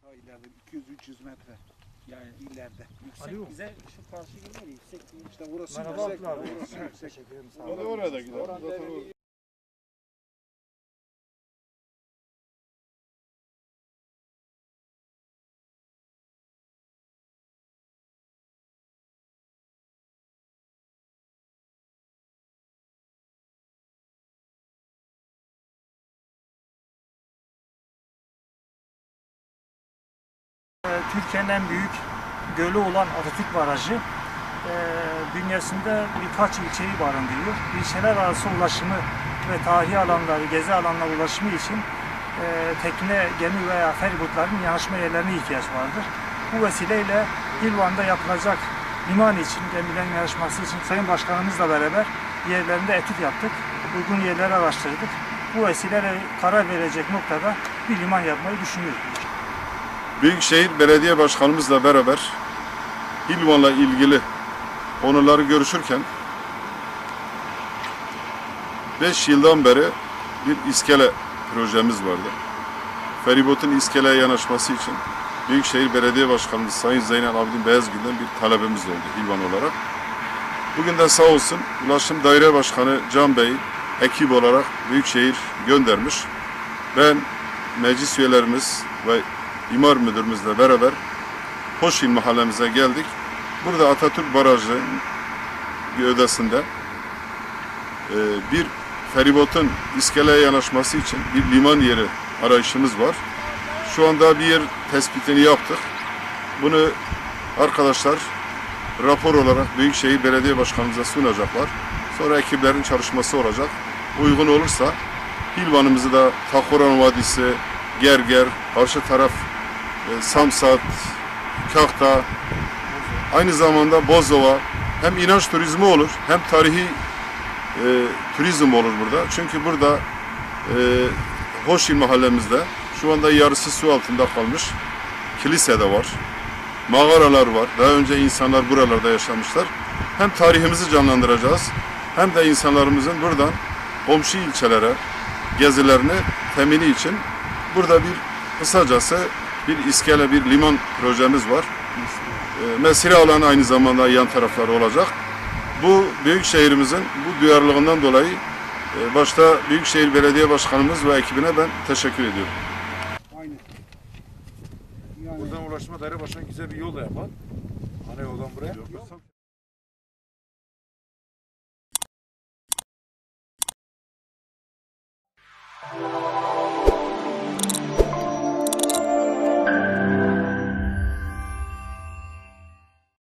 Daha ileride 200-300 metre. Yani ileride. Yüksek Alo. bize şu karşı geliyor yüksek değil. İşte orası Merhaba yüksek. Abdullah abi. Orası yüksek. Teşekkür ederim. Sağ Hadi olun. oraya da gidelim. Oran Zaten derinliği Türkiye'nin en büyük gölü olan Atatürk Barajı bünyesinde birkaç ilçeyi barındırıyor. İlçeler arası ulaşımı ve tarihi alanları, gezi alanlarına ulaşımı için tekne, gemi veya feribotların yanaşma yerlerine ihtiyaç vardır. Bu vesileyle Hilvan'da yapılacak liman için, gemilerin yanaşması için Sayın Başkanımızla beraber yerlerinde etüt yaptık. Uygun yerleri araştırdık. Bu vesileyle karar verecek noktada bir liman yapmayı düşünüyoruz. Büyükşehir Belediye Başkanımızla beraber Hilvan'la ilgili konuları görüşürken 5 yıldan beri bir iskele projemiz vardı. Feribotun iskeleye yanaşması için Büyükşehir Belediye Başkanımız Sayın Zeynel Abidin Beyazgül'den bir talebimiz oldu Hilvan olarak. Bugün de sağ olsun Ulaşım Daire Başkanı Can Bey ekip olarak Büyükşehir göndermiş. Ben meclis üyelerimiz ve İmar Müdürümüzle beraber Hoşil mahallemize geldik. Burada Atatürk Barajı ödesinde bir feribotun iskeleye yanaşması için bir liman yeri arayışımız var. Şu anda bir yer tespitini yaptık. Bunu arkadaşlar rapor olarak Büyükşehir Belediye Başkanımıza sunacaklar. Sonra ekiplerin çalışması olacak. Uygun olursa Hilvan'ımızı da Takoran Vadisi, Gerger, karşı taraf Samsat, Kahta, aynı zamanda Bozova hem inanç turizmi olur hem tarihi turizm olur burada. Çünkü burada Hoşil mahallemizde şu anda yarısı su altında kalmış kilise de var, mağaralar var. Daha önce insanlar buralarda yaşamışlar. Hem tarihimizi canlandıracağız hem de insanlarımızın buradan komşu ilçelere gezilerini temini için burada bir kısacası bir iskele, bir liman projemiz var. Mesire alanı aynı zamanda yan tarafları olacak. Bu büyükşehirimizin bu duyarlılığından dolayı başta Büyükşehir Belediye Başkanımız ve ekibine ben teşekkür ediyorum. Aynen. Yani Buradan ulaşma daire başına güzel bir yol da yapar. Ana yoldan buraya.